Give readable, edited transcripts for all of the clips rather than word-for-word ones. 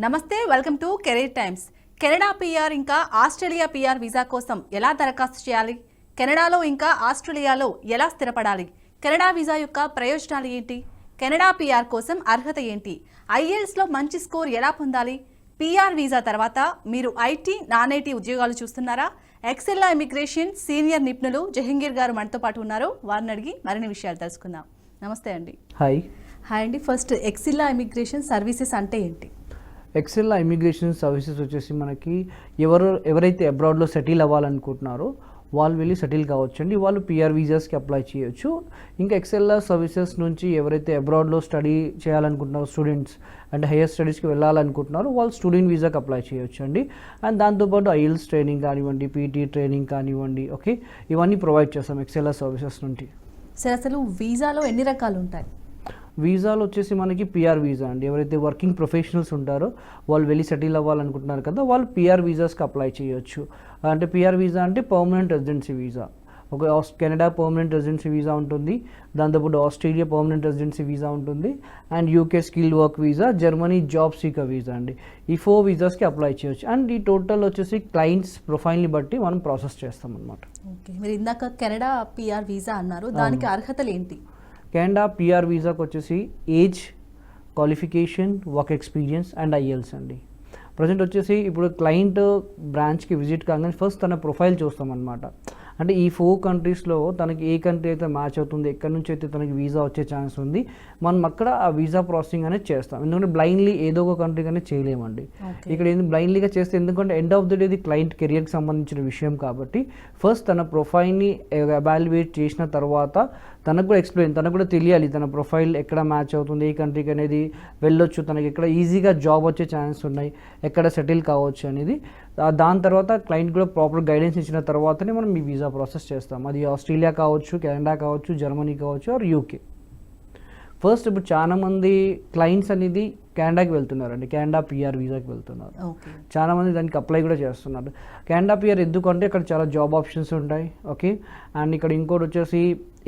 నమస్తే, welcome to career times. Canada PR ఇంకా Australia PR visa కోసం ఎలా దరఖాస్తు చేయాలి? కెనడాలో ఇంకా ఆస్ట్రేలియాలో ఎలా స్థిరపడాలి? కెనడా వీసా యొక్క ప్రయోజనాలు ఏంటి? కెనడా పిఆర్ కోసం అర్హత ఏంటి? ఐఎల్స్లో మంచి స్కోర్ ఎలా పొందాలి? పిఆర్ వీసా తర్వాత మీరు ఐటీ, నాన్ ఐటీ ఉద్యోగాలు చూస్తున్నారా? ఎక్సెల్లా ఇమిగ్రేషన్ సీనియర్ నిపుణులు జహంగీర్ గారు మనతో పాటు ఉన్నారు. వారిని అడిగి మరిన్ని విషయాలు తెలుసుకుందాం. నమస్తే అండి. హాయ్ అండి. ఫస్ట్ ఎక్సెల్లా ఇమిగ్రేషన్ సర్వీసెస్ అంటే ఏంటి? ఎక్సెల్ ఇమిగ్రేషన్ సర్వీసెస్ వచ్చేసి మనకి ఎవరైతే అబ్రాడ్లో సెటిల్ అవ్వాలనుకుంటున్నారో వాళ్ళు వెళ్ళి సెటిల్ కావచ్చండి. వాళ్ళు పిఆర్ వీసాస్కి అప్లై చేయొచ్చు. ఇంకా ఎక్సెల్ సర్వీసెస్ నుంచి ఎవరైతే అబ్రాడ్లో స్టడీ చేయాలనుకుంటున్నారో స్టూడెంట్స్ అంటే హైయర్ స్టడీస్కి వెళ్ళాలనుకుంటున్నారో వాళ్ళు స్టూడెంట్ వీసాకి అప్లై చేయొచ్చు అండి. అండ్ దాంతోపాటు ఐఎల్స్ ట్రైనింగ్ కానివ్వండి, పీటీ ట్రైనింగ్ కానివ్వండి, ఓకే, ఇవన్నీ ప్రొవైడ్ చేస్తాం ఎక్సెల్ సర్వీసెస్ నుండి. సార్, అసలు వీసాలో ఎన్ని రకాలు ఉంటాయి? వీసాలు వచ్చేసి మనకి పిఆర్ వీసా అండి. ఎవరైతే వర్కింగ్ ప్రొఫెషనల్స్ ఉంటారో వాళ్ళు వెళ్ళి సెటిల్ అవ్వాలనుకుంటున్నారు కదా, వాళ్ళు పిఆర్ వీసాస్కి అప్లై చేయొచ్చు. అంటే పిఆర్ వీసా అంటే పర్మనెంట్ రెసిడెన్సీ వీసా. ఒక కెనడా పర్మనెంట్ రెసిడెన్సీ వీసా ఉంటుంది, దాంతోపాటు ఆస్ట్రేలియా పర్మనెంట్ రెసిడెన్సీ వీసా ఉంటుంది, and UK skill work visa, Germany job seeker visa అండి. ఈ 4 వీసాస్కి అప్లై చేయొచ్చు. అండ్ ఈ టోటల్ వచ్చేసి క్లయింట్స్ ప్రొఫైల్ని బట్టి మనం ప్రాసెస్ చేస్తాం అనమాట. ఓకే, మీరు ఇందాక కెనడా పిఆర్ వీసా అన్నారు, దానికి అర్హతలు ఏంటి? కెనడా పిఆర్ వీసాకి వచ్చేసి age, qualification, work experience and IELTS అండి. ప్రజెంట్ వచ్చేసి ఇప్పుడు క్లయింట్ బ్రాంచ్కి విజిట్ కాగానే ఫస్ట్ తన ప్రొఫైల్ చూస్తాం అనమాట. అంటే ఈ 4 కంట్రీస్లో తనకి ఏ కంట్రీ అయితే మ్యాచ్ అవుతుంది, ఎక్కడి నుంచి అయితే తనకి వీసా వచ్చే ఛాన్స్ ఉంది, మనం అక్కడ ఆ వీసా ప్రాసెసింగ్ అనేది చేస్తాం. ఎందుకంటే బ్లైండ్లీ ఏదో ఒక కంట్రీ కానీ చేయలేమండి. ఇక్కడ ఏంది బ్లైండ్లీగా చేస్తే, ఎందుకంటే ఎండ్ ఆఫ్ ది డే ఇది క్లయింట్ కెరియర్కి సంబంధించిన విషయం కాబట్టి ఫస్ట్ తన ప్రొఫైల్ని ఎవాల్యుయేట్ చేసిన తర్వాత తనకు కూడా తనకు కూడా తెలియాలి తన ప్రొఫైల్ ఎక్కడ మ్యాచ్ అవుతుంది, ఏ కంట్రీకి అనేది వెళ్ళొచ్చు, తనకి ఎక్కడ ఈజీగా జాబ్ వచ్చే ఛాన్స్ ఉన్నాయి, ఎక్కడ సెటిల్ కావచ్చు అనేది. దాని తర్వాత క్లయింట్ కూడా ప్రాపర్ గైడెన్స్ ఇచ్చిన తర్వాతనే మనం ఈ వీసా ప్రాసెస్ చేస్తాం. అది ఆస్ట్రేలియా కావచ్చు, కెనడా కావచ్చు, జర్మనీ కావచ్చు, ఆర్ యూకే. ఫస్ట్ ఇప్పుడు చాలామంది క్లయింట్స్ అనేది కెనడాకి వెళ్తున్నారండి, కెనడా పిఆర్ వీసాకి వెళ్తున్నారు. చాలామంది దానికి అప్లై కూడా చేస్తున్నారు. కెనడా పిఆర్ ఎందుకంటే ఇక్కడ చాలా జాబ్ ఆప్షన్స్ ఉంటాయి, ఓకే. అండ్ ఇక్కడ ఇంకోటి వచ్చేసి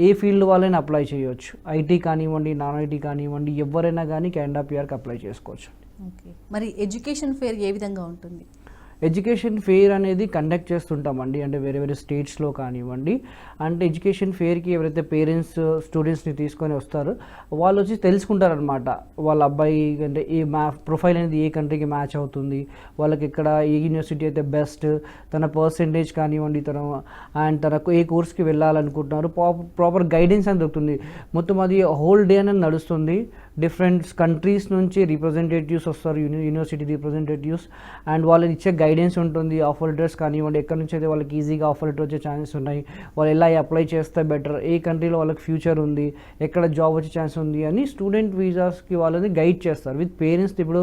ఏ ఫీల్డ్ వాళ్ళైనా అప్లై చేయవచ్చు. ఐటీ కానివ్వండి, నాన్ ఐటీ కానివ్వండి, ఎవరైనా కానీ కెనడా పిఆర్కి అప్లై చేసుకోవచ్చు. ఓకే, మరి ఎడ్యుకేషన్ ఫేర్ ఏ విధంగా ఉంటుంది? ఎడ్యుకేషన్ ఫెయిర్ అనేది కండక్ట్ చేస్తుంటామండి, అంటే వేరే వేరే స్టేట్స్లో కానివ్వండి. అంటే ఎడ్యుకేషన్ ఫెయిర్కి ఎవరైతే పేరెంట్స్ స్టూడెంట్స్ని తీసుకొని వస్తారో వాళ్ళు వచ్చి తెలుసుకుంటారనమాట, వాళ్ళ అబ్బాయి అంటే ఏ ప్రొఫైల్ అనేది ఏ కంట్రీకి మ్యాచ్ అవుతుంది, వాళ్ళకి ఇక్కడ ఏ యూనివర్సిటీ అయితే బెస్ట్, తన పర్సెంటేజ్ కానివ్వండి, తనకు ఏ కోర్స్కి వెళ్ళాలనుకుంటున్నారు, ప్రాపర్ గైడెన్స్ అని దొరుకుతుంది. మొత్తం అది హోల్ డే అనేది నడుస్తుంది. డిఫరెంట్ కంట్రీస్ నుంచి రిప్రజెంటేటివ్స్ వస్తారు, యూనివర్సిటీ రిప్రజెంటేటివ్స్, అండ్ వాళ్ళని ఇచ్చే గైడెన్స్ ఉంటుంది. ఆఫర్ లెటర్స్ కానివ్వండి, ఎక్కడి నుంచి అయితే వాళ్ళకి ఈజీగా ఆఫర్ లెటర్ వచ్చే ఛాన్సెస్ ఉన్నాయి, వాళ్ళు ఎలా అప్లై చేస్తే బెటర్, ఏ కంట్రీలో వాళ్ళకి ఫ్యూచర్ ఉంది, ఎక్కడ జాబ్ వచ్చే ఛాన్స్ ఉంది అని స్టూడెంట్ వీసాస్కి వాళ్ళని గైడ్ చేస్తారు విత్ పేరెంట్స్. ఇప్పుడు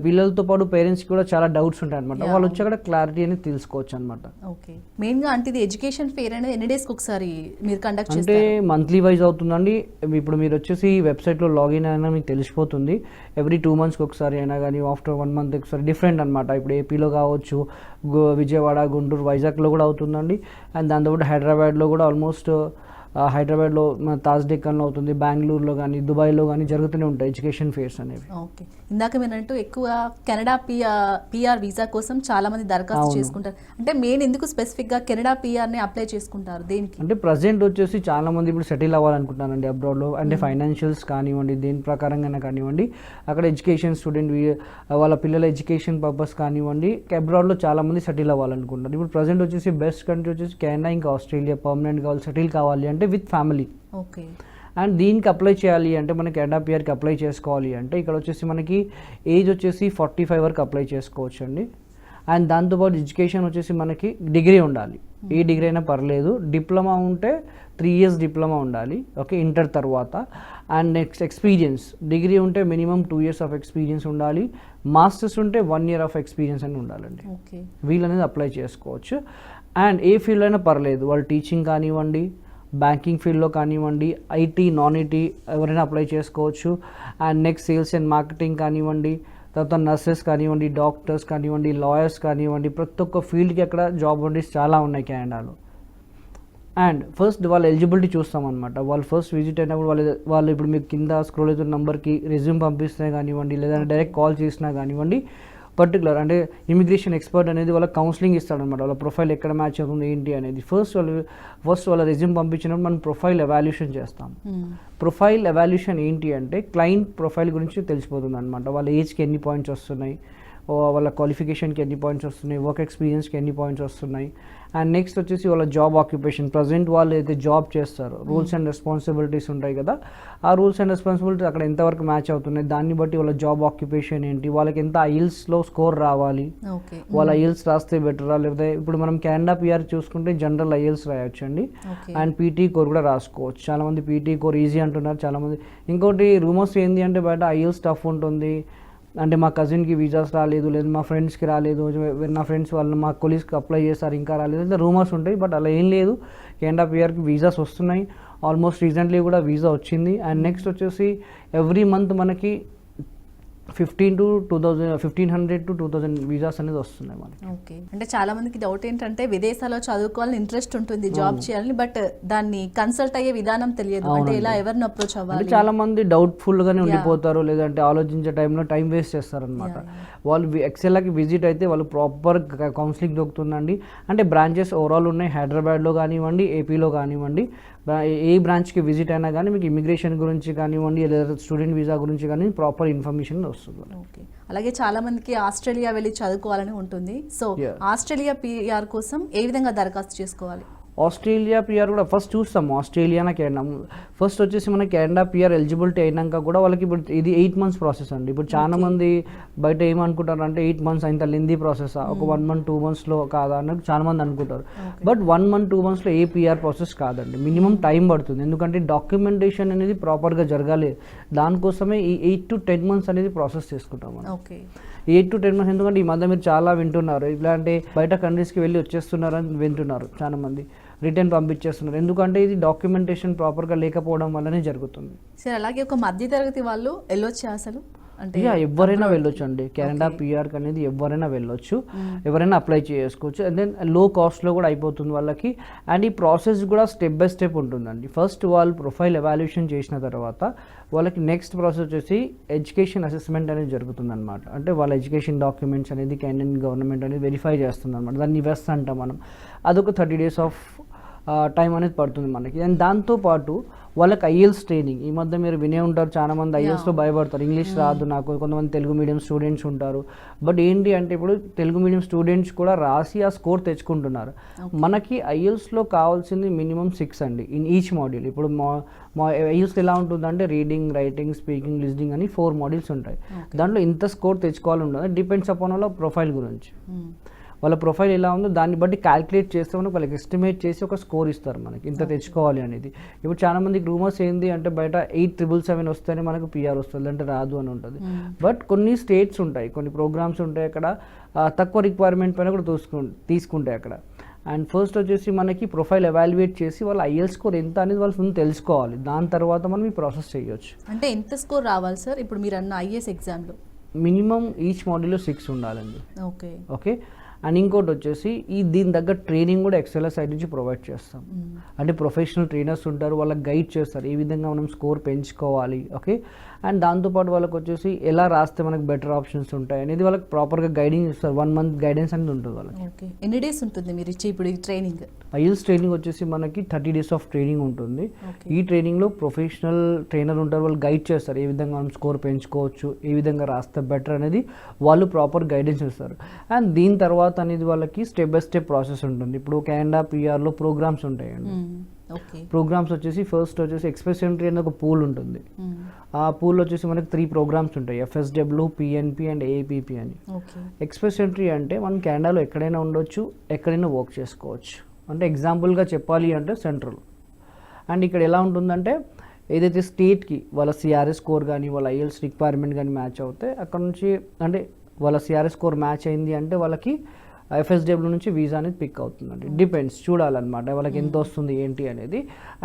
పిల్లలతో పాటు పేరెంట్స్కి కూడా చాలా డౌట్స్ ఉంటాయి అనమాట, వాళ్ళు వచ్చి అక్కడ క్లారిటీ అనేది తెలుసుకోవచ్చు అనమాట. ఓకే, మెయిన్గా అంటే ఇది ఎడ్యుకేషన్ ఫెయిర్ అనేది ఎన్ని డేస్కి ఒకసారి మీరు కండక్ట్ అంటే మంత్లీ వైజ్ అవుతుందండి. ఇప్పుడు మీరు వచ్చేసి వెబ్సైట్లో లాగిన్ అయినా మీకు తెలిసిపోతుంది. ఎవ్రీ 2 monthsకి ఒకసారి అయినా కానీ, ఆఫ్టర్ 1 month ఒకసారి, డిఫరెంట్ అనమాట. ఇప్పుడు ఏపీలో కావచ్చు, విజయవాడ, గుంటూరు, వైజాగ్లో కూడా అవుతుందండి. అండ్ దాంతోపాటు హైదరాబాద్లో కూడా ఆల్మోస్ట్ హైదరాబాద్లో మన తాజ్డెక్కన్లో అవుతుంది, బెంగళూరులో కానీ, దుబాయ్లో కానీ జరుగుతూనే ఉంటాయి ఎడ్యుకేషన్ ఫేర్స్ అనేవి. ఓకే, ఇందాక మీరంటూ ఎక్కువ కెనడా పిఆర్ వీసా కోసం చాలా మంది దరఖాస్తు చేసుకుంటారు. అంటే మెయిన్ ఎందుకు స్పెసిఫిక్గా కెనడా పిఆర్ని అప్లై చేసుకుంటారు, దేనికి? అంటే ప్రజెంట్ వచ్చేసి చాలా మంది ఇప్పుడు సెటిల్ అవ్వాలనుకుంటున్నారండి అబ్రాడ్లో. అంటే ఫైనాన్షియల్స్ కానివ్వండి, దేని ప్రకారంగా కానివ్వండి, అక్కడ ఎడ్యుకేషన్ స్టూడెంట్ వాళ్ళ పిల్లల ఎడ్యుకేషన్ పర్పస్ కానివ్వండి, అబ్రాడ్లో చాలా మంది సెటిల్ అవ్వాలనుకుంటున్నారు. ఇప్పుడు ప్రజెంట్ వచ్చేసి బెస్ట్ కంట్రీ వచ్చేసి కెనడా ఇంకా ఆస్ట్రేలియా. పర్మనెంట్ కావాలి, సెటిల్ కావాలి అంటే విత్ ఫ్యామిలీ. ఓకే, అండ్ దీనికి అప్లై చేయాలి అంటే మనకి కెనడా పిఆర్కి అప్లై చేసుకోవాలి అంటే ఇక్కడ వచ్చేసి మనకి ఏజ్ వచ్చేసి 45 వరకు అప్లై చేసుకోవచ్చు అండి. అండ్ దాంతోపాటు ఎడ్యుకేషన్ వచ్చేసి మనకి డిగ్రీ ఉండాలి, ఏ డిగ్రీ అయినా పర్లేదు. డిప్లొమా ఉంటే 3 years డిప్లొమా ఉండాలి, ఓకే, ఇంటర్ తర్వాత. అండ్ నెక్స్ట్ ఎక్స్పీరియన్స్, డిగ్రీ ఉంటే మినిమం 2 years ఆఫ్ ఎక్స్పీరియన్స్ ఉండాలి, మాస్టర్స్ ఉంటే 1 year ఆఫ్ ఎక్స్పీరియన్స్ అని ఉండాలండి. వీళ్ళు అనేది అప్లై చేసుకోవచ్చు. అండ్ ఏ ఫీల్డ్ అయినా పర్లేదు, వాళ్ళు టీచింగ్ కానివ్వండి, బ్యాంకింగ్ ఫీల్డ్లో కానివ్వండి, ఐటీ, నాన్ ఐటీ ఎవరైనా అప్లై చేసుకోవచ్చు. And next sales and marketing కానివ్వండి, తర్వాత నర్సెస్ కానివ్వండి, డాక్టర్స్ కానివ్వండి, లాయర్స్ కానివ్వండి, ప్రతి ఒక్క ఫీల్డ్కి అక్కడ జాబ్ ఆపర్చునిటీస్ చాలా ఉన్నాయి కెనడాలో. అండ్ ఫస్ట్ వాళ్ళ ఎలిజిబిలిటీ చూస్తాం అనమాట. వాళ్ళు ఫస్ట్ విజిట్ అయినప్పుడు వాళ్ళు ఇప్పుడు మీకు కింద స్క్రోల్ అవుతున్న నెంబర్కి రెజ్యూమ్ పంపిస్తే కానివ్వండి, లేదంటే డైరెక్ట్ కాల్ చేసినా కానివ్వండి, పర్టికులర్ అంటే ఇమిగ్రేషన్ ఎక్స్పర్ట్ అనేది వాళ్ళకి కౌన్సిలింగ్ ఇస్తాడనమాట. వాళ్ళ ప్రొఫైల్ ఎక్కడ మ్యాచ్ అవుతుంది ఏంటి అనేది. ఫస్ట్ వాళ్ళ రెజ్యూమ్ పంపించినప్పుడు మనం ప్రొఫైల్ ఎవాల్యుయేషన్ చేస్తాం. ప్రొఫైల్ ఎవాల్యుయేషన్ ఏంటి అంటే క్లయింట్ ప్రొఫైల్ గురించి తెలిసిపోతుంది అనమాట. వాళ్ళ ఏజ్కి ఎన్ని పాయింట్స్ వస్తున్నాయి, వాళ్ళ క్వాలిఫికేషన్కి ఎన్ని పాయింట్స్ వస్తున్నాయి, వర్క్ ఎక్స్పీరియన్స్కి ఎన్ని పాయింట్స్ వస్తున్నాయి, అండ్ నెక్స్ట్ వచ్చేసి వాళ్ళ జాబ్ ఆక్యుపేషన్, ప్రజెంట్ వాళ్ళు అయితే జాబ్ చేస్తారు, రూల్స్ అండ్ రెస్పాన్సిబిలిటీస్ ఉంటాయి కదా, ఆ రూల్స్ అండ్ రెస్పాన్సిబిలిటీస్ అక్కడ ఎంతవరకు మ్యాచ్ అవుతున్నాయి, దాన్ని బట్టి వాళ్ళ జాబ్ ఆక్యుపేషన్ ఏంటి, వాళ్ళకి ఎంత ఐఎల్స్లో స్కోర్ రావాలి, వాళ్ళ ఐఎల్స్ రాస్తే బెటరా, లేకపోతే ఇప్పుడు మనం కెనడా పిఆర్ చూసుకుంటే జనరల్ ఐఎల్స్ రాయొచ్చు అండి, అండ్ పీటీ కోర్ కూడా రాసుకోవచ్చు. చాలామంది పీటీ కోర్ ఈజీ అంటున్నారు చాలామంది. ఇంకోటి రూమర్స్ ఏంటి అంటే బయట ఐఎల్స్ టఫ్ ఉంటుంది, అంటే మా కజిన్కి వీసాస్ రాలేదు, లేదు మా ఫ్రెండ్స్కి రాలేదు, నా ఫ్రెండ్స్ వాళ్ళు మా కొలీగ్స్కి అప్లై చేస్తారు ఇంకా రాలేదు, అంటే రూమర్స్ ఉంటాయి. బట్ అలా ఏం లేదు, కెనడా పిఆర్కి వీసాస్ వస్తున్నాయి. ఆల్మోస్ట్ రీసెంట్లీ కూడా వీసా వచ్చింది. అండ్ నెక్స్ట్ వచ్చేసి ఎవ్రీ మంత్ మనకి 1500 to 2000 వీసాస్ అనేది వస్తున్నాయి మనకి. ఓకే, అంటే చాలా మందికి డౌట్ ఏంటంటే విదేశాల్లో చదువుకోవాలని ఇంట్రెస్ట్ ఉంటుంది, జాబ్ చేయాలని, బట్ దాన్ని కన్సల్ట్ అయ్యే విధానం తెలియదు, అంటే ఇలా ఎవరిని అప్రోచ్ అవ్వాలి. చాలా మంది డౌట్ఫుల్ గానే ఉండిపోతారు, లేదంటే ఆలోచించే టైంలో టైం వేస్ట్ చేస్తారనమాట. వాళ్ళు ఎక్సెల్కి విజిట్ అయితే వాళ్ళు ప్రాపర్ కౌన్సిలింగ్ దొరుకుతుందండి. అంటే బ్రాంచెస్ ఓవరాల్ ఉన్నాయి, హైదరాబాద్లో కానివ్వండి, ఏపీలో కానివ్వండి, ఏ బ్రాంచ్కి విజిట్ అయినా కానీ మీకు ఇమిగ్రేషన్ గురించి కానివ్వండి, లేదా స్టూడెంట్ వీసా గురించి కానీ ప్రాపర్ ఇన్ఫర్మేషన్ వస్తుంది. ఓకే, అలాగే చాలా మందికి ఆస్ట్రేలియా వెళ్ళి చదువుకోవాలని ఉంటుంది. సో ఆస్ట్రేలియా పిఆర్ కోసం ఏ విధంగా దరఖాస్తు చేసుకోవాలి? ఆస్ట్రేలియా పిఆర్ కూడా ఫస్ట్ చూస్తాం, ఆస్ట్రేలియానా కెనడా. ఫస్ట్ వచ్చేసి మన కెనడా పిఆర్ ఎలిజిబిలిటీ అయినాక కూడా వాళ్ళకి ఇప్పుడు ఇది 8 months ప్రాసెస్ అండి. ఇప్పుడు చాలా మంది బయట ఏమనుకుంటారు అంటే 8 months ఇంత లెందీ ప్రాసెస్, ఒక 1 month 2 monthsలో కాదా అన్నట్టు చాలా మంది అనుకుంటారు. బట్ 1 month 2 monthsలో ఏ పిఆర్ ప్రాసెస్ కాదండి, మినిమం టైం పడుతుంది. ఎందుకంటే డాక్యుమెంటేషన్ అనేది ప్రాపర్గా జరగాలి, దానికోసమే ఈ 8 to 10 months అనేది ప్రాసెస్ చేసుకుంటాం మనం. Okay, 8 to 10 months. ఎందుకంటే ఈ మధ్య మీరు చాలా వింటున్నారు, ఇలాంటి బయట కంట్రీస్కి వెళ్ళి వచ్చేస్తున్నారు అని వింటున్నారు, చాలా మంది రిటర్న్ పంపించేస్తున్నారు. ఎందుకంటే ఇది డాక్యుమెంటేషన్ ప్రాపర్గా లేకపోవడం వల్లనే జరుగుతుంది. సరే, అలాగే ఒక మధ్యతరగతి వాళ్ళు వెళ్ళొచ్చా అసలు? అంటే ఎవరైనా వెళ్ళొచ్చు అండి, కెనడా పిఆర్కి అనేది ఎవరైనా వెళ్ళొచ్చు, ఎవరైనా అప్లై చేసుకోవచ్చు. అండ్ దెన్ లో కాస్ట్లో కూడా అయిపోతుంది వాళ్ళకి. అండ్ ఈ ప్రాసెస్ కూడా స్టెప్ బై స్టెప్ ఉంటుందండి. ఫస్ట్ వాళ్ళు ప్రొఫైల్ ఎవాల్యుయేషన్ చేసిన తర్వాత వాళ్ళకి నెక్స్ట్ ప్రాసెస్ వచ్చేసి ఎడ్యుకేషన్ అసెస్మెంట్ అనేది జరుగుతుంది అనమాట. అంటే వాళ్ళ ఎడ్యుకేషన్ డాక్యుమెంట్స్ అనేది కెనడియన్ గవర్నమెంట్ అనేది వెరిఫై చేస్తుంది అనమాట. దాన్ని వెస్ అంటాం మనం. అదొక 30 days ఆఫ్ టైం అనేది పడుతుంది మనకి. అండ్ దాంతోపాటు వాళ్ళకి ఐఎల్స్ ట్రైనింగ్, ఈ మధ్య మీరు వినే ఉంటారు, చాలా మంది ఐఎల్స్లో భయపడతారు, ఇంగ్లీష్ రాదు నాకు, కొంతమంది తెలుగు మీడియం స్టూడెంట్స్ ఉంటారు. బట్ ఏంటి అంటే ఇప్పుడు తెలుగు మీడియం స్టూడెంట్స్ కూడా రాసి ఆ స్కోర్ తెచ్చుకుంటున్నారు. మనకి ఐఎల్స్లో కావాల్సింది మినిమం 6 అండి ఇన్ ఈచ్ మాడ్యూల్. ఇప్పుడు మా ఐఎల్స్ ఎలా ఉంటుందంటే రీడింగ్, రైటింగ్, స్పీకింగ్, లిజనింగ్ అని 4 modules ఉంటాయి. దాంట్లో ఇంత స్కోర్ తెచ్చుకోవాలి ఉండదు, డిపెండ్స్ అపాన్ వాళ్ళ ప్రొఫైల్ గురించి. వాళ్ళ ప్రొఫైల్ ఎలా ఉందో దాన్ని బట్టి క్యాల్కులేట్ చేస్తే మనకు వాళ్ళకి ఎస్టిమేట్ చేసి ఒక స్కోర్ ఇస్తారు మనకి, ఇంత తెచ్చుకోవాలి అనేది. ఇప్పుడు చాలా మందికి రూమర్స్ ఏంది అంటే బయట 8777 వస్తేనే మనకు పిఆర్ వస్తుంది, అంటే రాదు అని ఉంటుంది. బట్ కొన్ని స్టేట్స్ ఉంటాయి, కొన్ని ప్రోగ్రామ్స్ ఉంటాయి అక్కడ తక్కువ రిక్వైర్మెంట్ పైన కూడా తీసుకుంటాయి అక్కడ. అండ్ ఫస్ట్ వచ్చేసి మనకి ప్రొఫైల్ ఎవాల్యుయేట్ చేసి వాళ్ళ ఐఎల్ స్కోర్ ఎంత అనేది వాళ్ళు ముందు తెలుసుకోవాలి, దాని తర్వాత మనం ఈ ప్రాసెస్ చేయొచ్చు. అంటే ఎంత స్కోర్ రావాలి సార్ ఇప్పుడు మీరు అన్న ఐఎస్ ఎగ్జామ్లో? మినిమం ఈచ్ మాడ్యూల్లో 6 ఉండాలండి. Okay okay. అండ్ ఇంకోటి వచ్చేసి దీని దగ్గర ట్రైనింగ్ కూడా ఎక్సెల్ సైడ్ నుంచి ప్రొవైడ్ చేస్తాం. అంటే ప్రొఫెషనల్ ట్రైనర్స్ ఉంటారు, వాళ్ళకి గైడ్ చేస్తారు ఏ విధంగా మనం స్కోర్ పెంచుకోవాలి. ఓకే. అండ్ దాంతోపాటు వాళ్ళకి వచ్చేసి ఎలా రాస్తే మనకు బెటర్ ఆప్షన్స్ ఉంటాయి అనేది వాళ్ళకి ప్రాపర్గా గైడింగ్ ఇస్తారు. 1 month గైడెన్స్ అనేది ఉంటుంది వాళ్ళకి. ఓకే, ఎన్ని డేస్ ఉంటుంది మీరు ఇచ్చే ఇప్పుడు ఈ ట్రైనింగ్? ఐఎల్స్ ట్రైనింగ్ వచ్చేసి మనకి 30 days ఆఫ్ ట్రైనింగ్ ఉంటుంది. ఈ ట్రైనింగ్లో ప్రొఫెషనల్ ట్రైనర్ ఉంటారు, వాళ్ళు గైడ్ చేస్తారు ఏ విధంగా మనం స్కోర్ పెంచుకోవచ్చు, ఏ విధంగా రాస్తే బెటర్ అనేది వాళ్ళు ప్రాపర్ గైడెన్స్ ఇస్తారు. అండ్ దీని తర్వాత అనేది వాళ్ళకి స్టెప్ బై స్టెప్ ప్రాసెస్ ఉంటుంది. ఇప్పుడు కెనడా పిఆర్లో ప్రోగ్రామ్స్ ఉంటాయండి. ప్రోగ్రామ్స్ వచ్చేసి ఫస్ట్ వచ్చేసి ఎక్స్ప్రెస్ ఎంట్రీ అనేది ఒక పూల్ ఉంటుంది. ఆ పూల్ వచ్చేసి మనకి 3 programs ఉంటాయి, FSW, PNP అండ్ APP అని. ఎక్స్ప్రెస్ ఎంట్రీ అంటే మనం కెనడాలో ఎక్కడైనా ఉండొచ్చు, ఎక్కడైనా వర్క్ చేసుకోవచ్చు. అంటే ఎగ్జాంపుల్గా చెప్పాలి అంటే సెంట్రల్. అండ్ ఇక్కడ ఎలా ఉంటుందంటే ఏదైతే స్టేట్కి వాళ్ళ సిఆర్ఎస్ స్కోర్ కానీ వాళ్ళ ఐఎల్స్ రిక్వైర్మెంట్ కానీ మ్యాచ్ అవుతే అక్కడ నుంచి, అంటే వాళ్ళ సిఆర్ఎస్ స్కోర్ మ్యాచ్ అయింది అంటే వాళ్ళకి FSW నుంచి వీసా అనేది పిక్ అవుతుందండి. డిపెండ్స్, చూడాలన్నమాట వాళ్ళకి ఎంత వస్తుంది ఏంటి అనేది.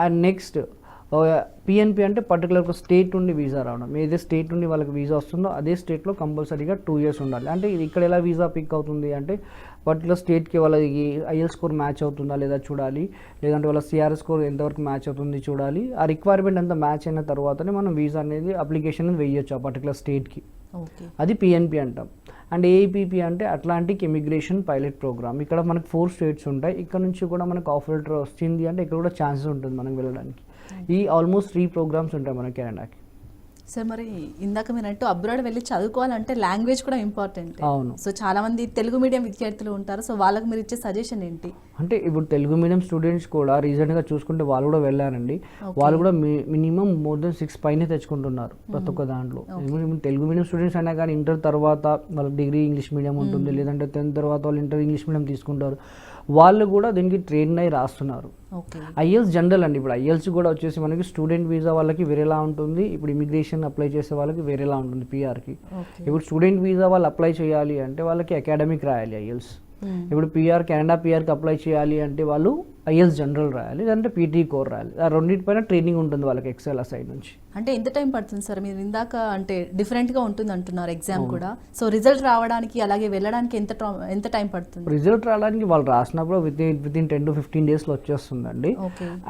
అండ్ నెక్స్ట్ పిఎన్పి అంటే పర్టికులర్ ఒక స్టేట్ నుండి వీసా రావడం. ఏదే స్టేట్ నుండి వాళ్ళకి వీసా వస్తుందో అదే స్టేట్లో కంపల్సరీగా 2 years ఉండాలి. అంటే ఇది ఇక్కడ ఎలా వీసా పిక్ అవుతుంది అంటే పర్టికులర్ స్టేట్కి వాళ్ళకి ఐఎల్ స్కోర్ మ్యాచ్ అవుతుందా లేదా చూడాలి, లేదంటే వాళ్ళ సిఆర్ఎస్ స్కోర్ ఎంతవరకు మ్యాచ్ అవుతుంది చూడాలి. ఆ రిక్వైర్మెంట్ అంతా మ్యాచ్ అయిన తర్వాతనే మనం వీసా అనేది అప్లికేషన్ వేయొచ్చు ఆ పర్టికులర్ స్టేట్కి. ఓకే. అది పిఎన్పి అంటాం. అండ్ ఏఐపిపి అంటే అట్లాంటిక్ ఇమిగ్రేషన్ పైలట్ ప్రోగ్రామ్. ఇక్కడ మనకు 4 states ఉంటాయి. ఇక్కడ నుంచి కూడా మనకు ఆఫర్ లెటర్ వచ్చింది అంటే ఇక్కడ కూడా ఛాన్సెస్ ఉంటుంది మనం వెళ్ళడానికి. ఈ ఆల్మోస్ట్ 3 programs ఉంటాయి మన కెనడాకి. సార్ మరి ఇందాక మీరు అంటూ అబ్రాడ్ వెళ్ళి చదువుకోవాలంటే లాంగ్వేజ్ కూడా ఇంపార్టెంట్. అవును. సో చాలా మంది తెలుగు మీడియం విద్యార్థులు ఉంటారు. సో వాళ్ళకి మీరు ఇచ్చే సజెషన్ ఏంటి? అంటే ఇప్పుడు తెలుగు మీడియం స్టూడెంట్స్ కూడా రీసెంట్గా చూసుకుంటే వాళ్ళు కూడా వెళ్ళారండి. వాళ్ళు కూడా మినిమం more than 6 పైనే తెచ్చుకుంటున్నారు ప్రతి ఒక్క దాంట్లో. తెలుగు మీడియం స్టూడెంట్స్ అయినా కానీ ఇంటర్ తర్వాత వాళ్ళ డిగ్రీ ఇంగ్లీష్ మీడియం ఉంటుంది, లేదంటే 10th తర్వాత వాళ్ళు ఇంటర్ ఇంగ్లీష్ మీడియం తీసుకుంటారు. వాళ్ళు కూడా దీనికి ట్రైన్ అయి రాస్తున్నారు. ఐఎల్స్ జనరల్ అండి. ఇప్పుడు ఐఎల్స్ కూడా వచ్చేసి మనకి స్టూడెంట్ వీసా వాళ్ళకి వేరేలా ఉంటుంది, ఇప్పుడు ఇమిగ్రేషన్ అప్లై చేసే వాళ్ళకి వేరేలా ఉంటుంది పిఆర్కి. ఇప్పుడు స్టూడెంట్ వీసా వాళ్ళు అప్లై చేయాలి అంటే వాళ్ళకి అకాడమిక్ రాయాలి ఐఎల్స్. ఇప్పుడు కెనడా పిఆర్కి అప్లై చేయాలి అంటే వాళ్ళు ఐఎల్స్ జనరల్ రాయాలి, లేదంటే పీటీ కోర్ రాయాలి. ఆ రెండింటిపైన ట్రైనింగ్ ఉంటుంది వాళ్ళకి ఎక్సెల్ సైడ్ నుంచి. అంటే ఎంత టైం పడుతుంది సార్? మీరు ఇందాక అంటే డిఫరెంట్గా ఉంటుంది అంటున్నారు ఎగ్జామ్ కూడా. సో రిజల్ట్ రావడానికి అలాగే వెళ్ళడానికి ఎంత టైం పడుతుంది? రిజల్ట్ రావడానికి వాళ్ళు రాసినప్పుడు వితిన్ 10 to 15 days వచ్చేస్తుందండి.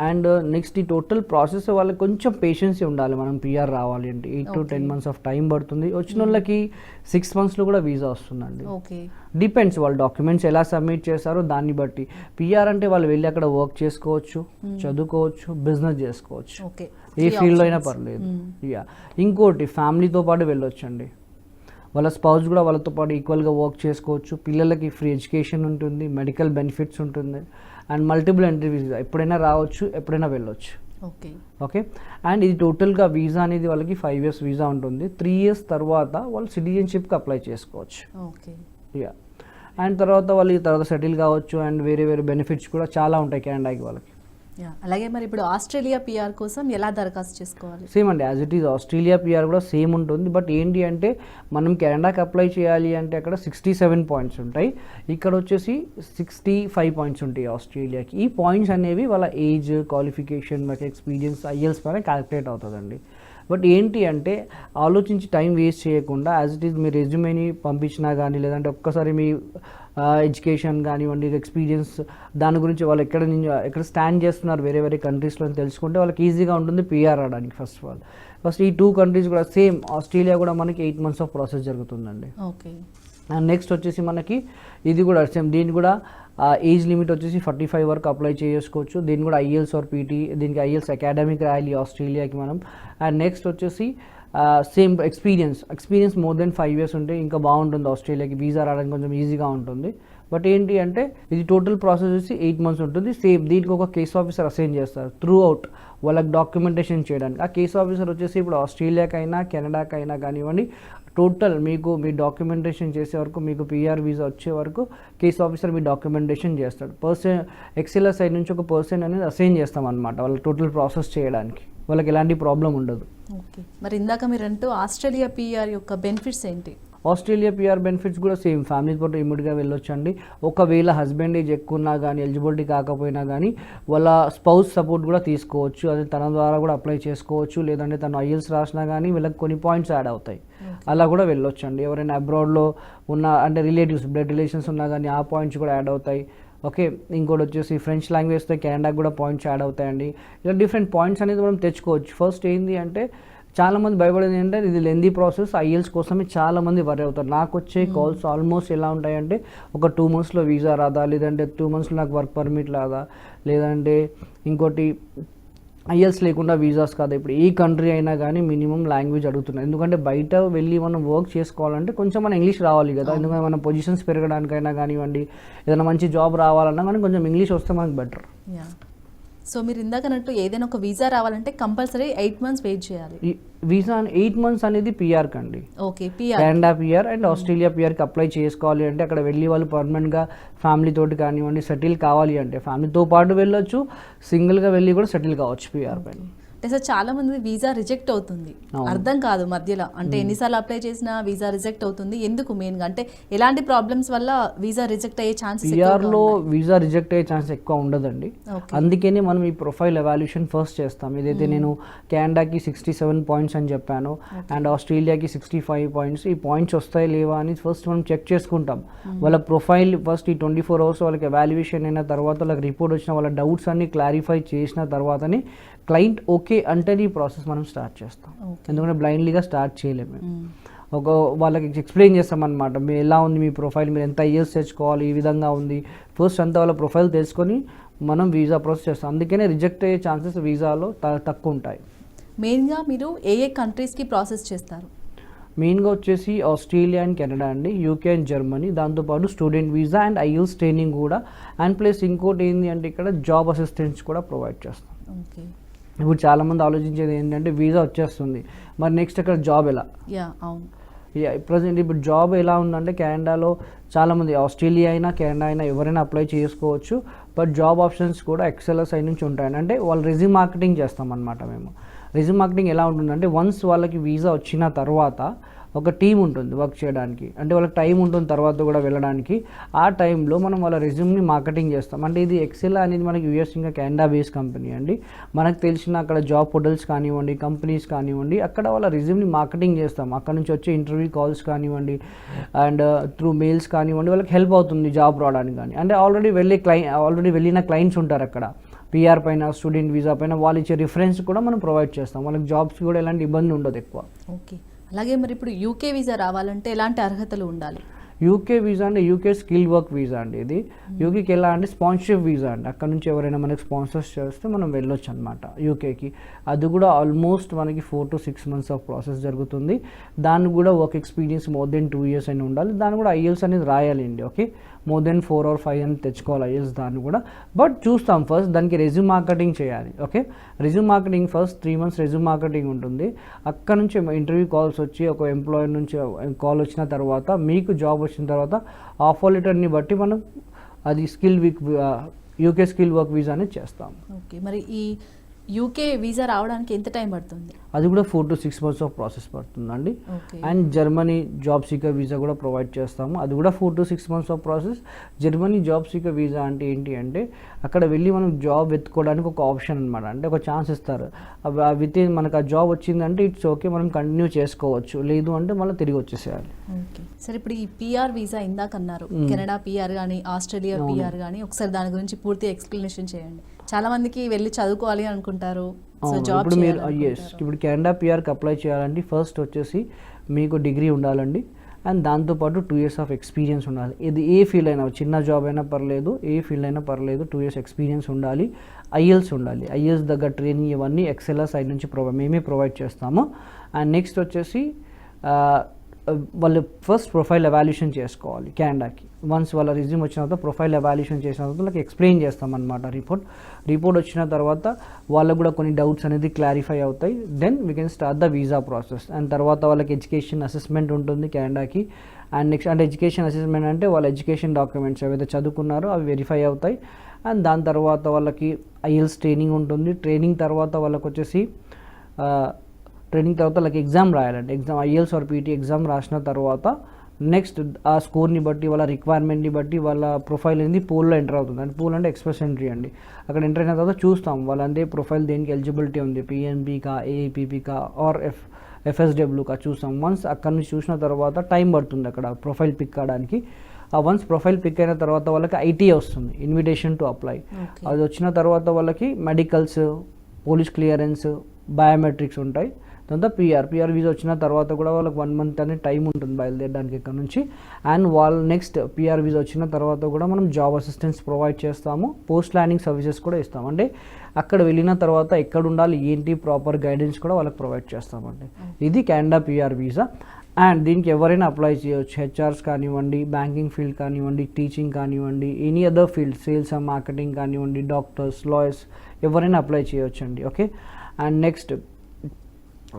అండ్ నెక్స్ట్ ఈ టోటల్ ప్రాసెస్ వాళ్ళకి కొంచెం పేషెన్స్ ఉండాలి. మనం పిఆర్ రావాలి అంటే 8 to 10 months ఆఫ్ టైం పడుతుంది. వచ్చిన వాళ్ళకి 6 months కూడా వీసా వస్తుందండి. డిపెండ్స్ వాళ్ళ డాక్యుమెంట్స్ ఎలా సబ్మిట్ చేస్తారో దాన్ని బట్టి. పిఆర్ అంటే వాళ్ళు వెళ్ళి అక్కడ వర్క్ చేసుకోవచ్చు, చదువుకోవచ్చు, బిజినెస్ చేసుకోవచ్చు, ఏ ఫీల్డ్లో అయినా పర్లేదు. ఇంకోటి ఫ్యామిలీతో పాటు వెళ్ళొచ్చండి. వాళ్ళ స్పౌస్ కూడా వాళ్ళతో పాటు ఈక్వల్గా వర్క్ చేసుకోవచ్చు. పిల్లలకి ఫ్రీ ఎడ్యుకేషన్ ఉంటుంది, మెడికల్ బెనిఫిట్స్ ఉంటుంది, అండ్ మల్టిపుల్ ఎంట్రీ వీసా ఎప్పుడైనా రావచ్చు, ఎప్పుడైనా వెళ్ళొచ్చు. ఓకే. అండ్ ఇది టోటల్గా వీసా అనేది వాళ్ళకి 5 years వీసా ఉంటుంది. 3 years తర్వాత వాళ్ళు సిటిజన్షిప్కి అప్లై చేసుకోవచ్చు. అండ్ తర్వాత వాళ్ళు తర్వాత సెటిల్ కావచ్చు. అండ్ వేరే వేరే బెనిఫిట్స్ కూడా చాలా ఉంటాయి కెనడాకి వాళ్ళకి. అలాగే మరి ఇప్పుడు ఆస్ట్రేలియా పిఆర్ కోసం ఎలా దరఖాస్తు చేసుకోవాలి? సేమ్ అండి, as it is Australia PR కూడా సేమ్ ఉంటుంది. బట్ ఏంటి అంటే మనం కెనడాకి అప్లై చేయాలి అంటే అక్కడ 67 points ఉంటాయి, ఇక్కడ వచ్చేసి 65 points ఉంటాయి ఆస్ట్రేలియాకి. ఈ పాయింట్స్ అనేవి వాళ్ళ age, qualification, work experience, IELTS పైన క్యాలిక్యులేట్ అవుతుందండి. బట్ ఏంటి అంటే ఆలోచించి టైం వేస్ట్ చేయకుండా యాజ్ ఇట్ ఈజ్ మీ రెజ్యూమేని పంపించినా కానీ, లేదంటే ఒక్కసారి మీ ఎడ్యుకేషన్ కానివ్వండి, ఎక్స్పీరియన్స్ దాని గురించి వాళ్ళు ఎక్కడ స్టాండ్ చేస్తున్నారు వేరే వేరే కంట్రీస్లో తెలుసుకుంటే వాళ్ళకి ఈజీగా ఉంటుంది పిఆర్ రావడానికి. ఫస్ట్ ఈ 2 countries కూడా సేమ్. ఆస్ట్రేలియా కూడా మనకి 8 months ఆఫ్ ప్రాసెస్ జరుగుతుందండి. అండ్ నెక్స్ట్ వచ్చేసి మనకి ఇది కూడా సేమ్. దీన్ని కూడా ఏజ్ లిమిట్ వచ్చేసి 45 వరకు అప్లై చేసుకోవచ్చు. దీన్ని కూడా ఐఎల్స్ ఆర్ పీటీ, దీనికి ఐఎల్స్ అకాడమిక్ రాయాలి ఆస్ట్రేలియాకి మనం. అండ్ నెక్స్ట్ వచ్చేసి same experience more than 5 years ఉంటే ఇంకా బాగుంటుంది. ఆస్ట్రేలియాకి వీసా రావడానికి కొంచెం ఈజీగా ఉంటుంది. బట్ ఏంటి అంటే ఇది టోటల్ ప్రాసెస్ వచ్చి 8 months ఉంటుంది. సేమ్ దీనికి ఒక కేస్ ఆఫీసర్ అసైన్ చేస్తారు త్రూ అవుట్ వాళ్ళకి డాక్యుమెంటేషన్ చేయడానికి. ఆ కేస్ ఆఫీసర్ వచ్చేసి ఇప్పుడు ఆస్ట్రేలియాకైనా కెనడాకైనా కానివ్వండి, టోటల్ మీకు మీ డాక్యుమెంటేషన్ చేసే వరకు, మీకు పిఆర్ వీసా వచ్చే వరకు కేస్ ఆఫీసర్ మీ డాక్యుమెంటేషన్ చేస్తాడు. ఎక్సెల్ సైడ్ నుంచి ఒక పర్సన్ అనేది అసైన్ చేస్తాం అనమాట వాళ్ళ టోటల్ ప్రాసెస్ చేయడానికి. వాళ్ళకి ఎలాంటి ప్రాబ్లం ఉండదు. మరి ఇందాక మీరు అంటూ ఆస్ట్రేలియా పిఆర్ యొక్క బెనిఫిట్స్ ఏంటి? ఆస్ట్రేలియా పిఆర్ బెనిఫిట్స్ కూడా సేమ్, ఫ్యామిలీ తోటి ఇమ్మీడియట్గా వెళ్ళొచ్చు అండి. ఒకవేళ హస్బెండ్ ఏజ్ ఎక్కువ ఉన్నా కానీ, ఎలిజిబిలిటీ కాకపోయినా కానీ వాళ్ళ స్పౌస్ సపోర్ట్ కూడా తీసుకోవచ్చు. అది తన ద్వారా కూడా అప్లై చేసుకోవచ్చు. లేదంటే తను ఐఎల్స్ రాసినా కానీ వీళ్ళకి కొన్ని పాయింట్స్ యాడ్ అవుతాయి, అలా కూడా వెళ్ళొచ్చు అండి. ఎవరైనా అబ్రాడ్లో ఉన్న అంటే రిలేటివ్స్, బ్లడ్ రిలేషన్స్ ఉన్నా కానీ ఆ పాయింట్స్ కూడా యాడ్ అవుతాయి. ఓకే. ఇంకోటి వచ్చేసి ఫ్రెంచ్ లాంగ్వేజ్తో కెనడాకి కూడా పాయింట్స్ యాడ్ అవుతాయండి. ఇలా డిఫరెంట్ పాయింట్స్ అనేది మనం తెచ్చుకోవచ్చు. ఫస్ట్ ఏంటి అంటే చాలామంది భయపడేది ఏంటంటే ఇది లెందీ ప్రాసెస్, ఐఎల్స్ కోసమే చాలామంది వరి అవుతారు. నాకు వచ్చే కాల్స్ ఆల్మోస్ట్ ఎలా ఉంటాయంటే ఒక 2 monthsలో వీసా రాదా, లేదంటే 2 monthsలో నాకు వర్క్ పర్మిట్ రాదా, లేదంటే ఇంకోటి ఐఎల్స్ లేకుండా వీసాస్ కాదు. ఇప్పుడు ఏ కంట్రీ అయినా కానీ మినిమం లాంగ్వేజ్ అడుగుతున్నారు. ఎందుకంటే బయట వెళ్ళి మనం వర్క్ చేసుకోవాలంటే కొంచెం మన ఇంగ్లీష్ రావాలి కదా. ఎందుకంటే మన పొజిషన్స్ పెరగడానికైనా కానివ్వండి, ఏదైనా మంచి జాబ్ రావాలన్నా కానీ కొంచెం ఇంగ్లీష్ వస్తే మనకు బెటర్. సో మీరు ఇందాకనట్టు ఏదైనా ఒక వీసా రావాలంటే కంపల్సరీ 8 months వెయిట్ చేయాలి. వీసా 8 months అనేది పిఆర్ కండి. Okay. Canada PR and Australia పిఆర్కి అప్లై చేసుకోవాలి అంటే అక్కడ వెళ్ళి వాళ్ళు పర్మనెంట్గా ఫ్యామిలీ తోటి కానివ్వండి సెటిల్ కావాలి అంటే ఫ్యామిలీతో పాటు వెళ్ళొచ్చు, సింగిల్గా వెళ్ళి కూడా సెటిల్ కావచ్చు పిఆర్ పైన. అంటే సార్ చాలా మంది వీసా రిజెక్ట్ అవుతుంది, అవును. అర్థం కాదు మధ్యలో, అంటే ఎన్నిసార్లు అప్లై చేసినా వీసా రిజెక్ట్ అవుతుంది, ఎందుకు మెయిన్గా అంటే ఎలాంటి ప్రాబ్లమ్స్ వల్ల వీసా రిజెక్ట్ అయ్యే ఛాన్సెస్ పిఆర్లో వీసా రిజెక్ట్ అయ్యే ఛాన్స్ ఎక్కువ ఉండదండి. Okay. అందుకని మనం ఈ ప్రొఫైల్ ఎవాల్యూషన్ ఫస్ట్ చేస్తాం. ఏదైతే నేను కెనడాకి 67 పాయింట్స్ అని చెప్పాను అండ్ ఆస్ట్రేలియాకి 65 పాయింట్స్, ఈ పాయింట్స్ వస్తాయి లేవా అని ఫస్ట్ మనం చెక్ చేసుకుంటాం. వాళ్ళ ప్రొఫైల్ ఫస్ట్ ఈ 24 అవర్స్ వాళ్ళకి ఎవాల్యుయేషన్ అయిన తర్వాత వాళ్ళకి రిపోర్ట్ వచ్చిన వాళ్ళ డౌట్స్ అన్ని క్లారిఫై చేసిన తర్వాతనే క్లయింట్ ఓకే అంటే ఈ ప్రాసెస్ మనం స్టార్ట్ చేస్తాం. ఎందుకంటే బ్లైండ్లీగా స్టార్ట్ చేయలేము. ఒక వాళ్ళకి ఎక్స్ప్లెయిన్ చేస్తామన్నమాట, మీ ఎలా ఉంది మీ ప్రొఫైల్, మీరు ఎంత ఇయర్స్ తెచ్చుకోవాలి, ఈ విధంగా ఉంది. ఫస్ట్ అంతా వాళ్ళ ప్రొఫైల్ తెలుసుకొని మనం వీసా ప్రాసెస్ చేస్తాం. అందుకనే రిజెక్ట్ అయ్యే ఛాన్సెస్ వీసాలో తక్కువ ఉంటాయి. మెయిన్గా మీరు ఏ కంట్రీస్కి ప్రాసెస్ చేస్తారు? మెయిన్గా వచ్చేసి ఆస్ట్రేలియా అండ్ కెనడా అండి, యూకే అండ్ జర్మనీ, దాంతోపాటు student visa and IELTS training కూడా. అండ్ ప్లస్ ఇంకోటి ఏంటి అంటే ఇక్కడ జాబ్ అసిస్టెంట్స్ కూడా ప్రొవైడ్ చేస్తాం. ఓకే. ఇప్పుడు చాలామంది ఆలోచించేది ఏంటంటే వీసా వచ్చేస్తుంది, మరి నెక్స్ట్ అక్కడ జాబ్ ఎలా? అవును. ప్రజెంట్ ఇప్పుడు జాబ్ ఎలా ఉందంటే కెనడాలో చాలామంది, ఆస్ట్రేలియా అయినా కెనడా అయినా ఎవరైనా అప్లై చేసుకోవచ్చు. బట్ జాబ్ ఆప్షన్స్ కూడా ఎక్సెల్ సైడ్ నుంచి ఉంటాయండి. అంటే వాళ్ళు రెజ్యూమ్ మార్కెటింగ్ చేస్తాం అన్నమాట మేము. రెజ్యూమ్ మార్కెటింగ్ ఎలా ఉంటుందంటే వన్స్ వాళ్ళకి వీసా వచ్చిన తర్వాత ఒక టీం ఉంటుంది వర్క్ చేయడానికి, అంటే వాళ్ళకి టైం ఉంటుంది తర్వాత కూడా వెళ్ళడానికి. ఆ టైంలో మనం వాళ్ళ రెజ్యూమ్ని మార్కెటింగ్ చేస్తాం. అంటే ఇది ఎక్సెల్ అనేది మనకి యూఎస్ ఇంకా కెనడా బేస్ కంపెనీ అండి. మనకు తెలిసిన అక్కడ జాబ్ పోర్టల్స్ కానివ్వండి, కంపెనీస్ కానివ్వండి, అక్కడ వాళ్ళ రెజ్యూమ్ని మార్కెటింగ్ చేస్తాం. అక్కడ నుంచి వచ్చే ఇంటర్వ్యూ కాల్స్ కానివ్వండి అండ్ త్రూ మెయిల్స్ కానివ్వండి వాళ్ళకి హెల్ప్ అవుతుంది జాబ్ రావడానికి. కానీ అంటే ఆల్రెడీ వెళ్ళిన క్లయింట్స్ ఉంటారు అక్కడ, పిఆర్ పైన, స్టూడెంట్ వీసా పైన, వాళ్ళు ఇచ్చే రిఫరెన్స్ కూడా మనం ప్రొవైడ్ చేస్తాం. వాళ్ళకి జాబ్స్ కూడా ఎలాంటి ఇబ్బంది ఉండదు ఎక్కువ. ఓకే. అలాగే మరి ఇప్పుడు యూకే వీసా రావాలంటే ఎలాంటి అర్హతలు ఉండాలి? యూకే వీసా అంటే యూకే స్కిల్ వర్క్ వీసా అండి. ఇది యూకేకి ఎలా అంటే స్పాన్సర్షిప్ వీసా అండి. అక్కడ నుంచి ఎవరైనా మనకి స్పాన్సర్స్ చేస్తే మనం వెళ్ళొచ్చు అనమాట యూకేకి. అది కూడా ఆల్మోస్ట్ మనకి 4 to 6 months ఆఫ్ ప్రాసెస్ జరుగుతుంది. దాన్ని కూడా work experience more than 2 years అని ఉండాలి. దాన్ని కూడా ఐఎల్స్ అనేది రాయాలండి. ఓకే, మోర్ దెన్ 4 or 5 అని తెచ్చుకోవాలి ఐఎల్స్ దాన్ని కూడా. బట్ చూస్తాం ఫస్ట్ దానికి రెజ్యూమ్ మార్కెటింగ్ చేయాలి. Okay, resume marketing first 3 months resume marketing ఉంటుంది. అక్కడ నుంచి ఇంటర్వ్యూ కాల్స్ వచ్చి ఒక ఎంప్లాయర్ నుంచి కాల్ వచ్చిన తర్వాత మీకు జాబ్ వచ్చిన తర్వాత ఆఫర్ లెటర్ని బట్టి మనం అది యూకే స్కిల్ వర్క్ వీసా అనేది చేస్తాం. ఓకే. మరి ఈ యూకే వీసా రావడానికి ఎంత టైం పడుతుంది? అది కూడా 4 to 6 months ఆఫ్ ప్రాసెస్ పడుతుందండి. Okay. And Germany job seeker visa కూడా ప్రొవైడ్ చేస్తాము. అది కూడా 4 to 6 months of process. Germany job seeker visa అంటే ఏంటి అంటే అక్కడ వెళ్ళి మనం జాబ్ వెతుక్కోవడానికి ఒక ఆప్షన్ అనమాట, అంటే ఒక ఛాన్స్ ఇస్తారు. విత్ ఇన్ మనకు ఆ జాబ్ వచ్చిందంటే ఇట్స్ ఓకే, మనం కంటిన్యూ చేసుకోవచ్చు, లేదు అంటే మళ్ళీ తిరిగి వచ్చేసేయాలి. ఓకే. సరే, ఇప్పుడు ఈ పిఆర్ వీసా ఇందాక అన్నారు, కెనడా పిఆర్ కానీ ఆస్ట్రేలియా పిఆర్ కానీ, ఒకసారి దాని గురించి పూర్తి ఎక్స్ప్లెనేషన్ చేయండి. చాలా మందికి వెళ్ళి చదువుకోవాలి అనుకుంటారు, సో జాబ్ ఇప్పుడు మీరు ఇప్పుడు కెనడా పిఆర్కి అప్లై చేయాలంటే ఫస్ట్ వచ్చేసి మీకు డిగ్రీ ఉండాలండి. అండ్ దాంతోపాటు 2 years ఆఫ్ ఎక్స్పీరియన్స్ ఉండాలి. ఇది ఏ ఫీల్డ్ అయినా, చిన్న జాబ్ అయినా పర్లేదు, ఏ ఫీల్డ్ అయినా పర్లేదు, 2 years ఎక్స్పీరియన్స్ ఉండాలి. ఐఎల్స్ ఉండాలి. ఐఎల్స్ దగ్గర ట్రైనింగ్ ఇవన్నీ ఎక్సెల్ సైడ్ నుంచి మేమే ప్రొవైడ్ చేస్తాము. అండ్ నెక్స్ట్ వచ్చేసి వాళ్ళు ఫస్ట్ ప్రొఫైల్ ఎవాల్యుయేషన్ చేసుకోవాలి కెనడాకి. వన్స్ వాళ్ళ రిజ్యూమ్ వచ్చిన తర్వాత ప్రొఫైల్ ఎవాల్యుయేషన్ చేసిన తర్వాత వాళ్ళకి ఎక్స్ప్లెయిన్ చేస్తామన్నమాట. రిపోర్ట్ వచ్చిన తర్వాత వాళ్ళకు కూడా కొన్ని డౌట్స్ అనేది క్లారిఫై అవుతాయి. Then we can start the visa process. And తర్వాత వాళ్ళకి ఎడ్యుకేషన్ అసెస్మెంట్ ఉంటుంది కెనడాకి. అండ్ నెక్స్ట్ అంటే ఎడ్యుకేషన్ అసెస్మెంట్ అంటే వాళ్ళ ఎడ్యుకేషన్ డాక్యుమెంట్స్ ఏవైతే చదువుకున్నారో అవి వెరిఫై అవుతాయి. అండ్ దాని తర్వాత వాళ్ళకి ఐఎల్స్ ట్రైనింగ్ ఉంటుంది. ట్రైనింగ్ తర్వాత వాళ్ళకి వచ్చేసి వాళ్ళకి ఎగ్జామ్ రాయాలండి. Exam IELTS or PTE exam రాసిన తర్వాత నెక్స్ట్ ఆ స్కోర్ని బట్టి, వాళ్ళ రిక్వైర్మెంట్ని బట్టి వాళ్ళ ప్రొఫైల్ అనేది పూల్లో ఎంటర్ అవుతుంది. అంటే పూల్ అంటే ఎక్స్ప్రెస్ ఎంట్రీ అండి. అక్కడ ఎంటర్ అయిన తర్వాత చూస్తాం వాళ్ళంటే ప్రొఫైల్ దేనికి ఎలిజిబిలిటీ ఉంది, పిఎన్బికా, ఏఐపిపికా ఆర్ ఎఫ్ఎస్డబ్ల్యూకా చూస్తాం. వన్స్ అక్కడ నుంచి చూసిన తర్వాత టైం పడుతుంది అక్కడ ప్రొఫైల్ పిక్ కావడానికి. వన్స్ ప్రొఫైల్ పిక్ అయిన తర్వాత వాళ్ళకి ఐటీఏ వస్తుంది, ఇన్విటేషన్ టు అప్లై. అది వచ్చిన తర్వాత వాళ్ళకి మెడికల్స్, పోలీస్ క్లియరెన్స్, బయోమెట్రిక్స్ ఉంటాయి. దాంతో పిఆర్ వీసా వచ్చిన తర్వాత కూడా వాళ్ళకి 1 month అనేది టైం ఉంటుంది బయలుదేరడానికి ఇక్కడ నుంచి. అండ్ వాళ్ళు నెక్స్ట్ పిఆర్ వీసా వచ్చిన తర్వాత కూడా మనం జాబ్ అసిస్టెన్స్ ప్రొవైడ్ చేస్తాము. పోస్ట్ ప్లానింగ్ సర్వీసెస్ కూడా ఇస్తాము. అంటే అక్కడ వెళ్ళిన తర్వాత ఎక్కడ ఉండాలి ఏంటి ప్రాపర్ గైడెన్స్ కూడా వాళ్ళకి ప్రొవైడ్ చేస్తామండి. ఇది కెనడా పిఆర్ వీసా. అండ్ దీనికి ఎవరైనా అప్లై చేయొచ్చు. హెచ్ఆర్స్ కానివ్వండి, బ్యాంకింగ్ ఫీల్డ్ కానివ్వండి, టీచింగ్ కానివ్వండి, any other field, sales and marketing కానివ్వండి, డాక్టర్స్, లాయర్స్ ఎవరైనా అప్లై చేయొచ్చు అండి. Okay. And next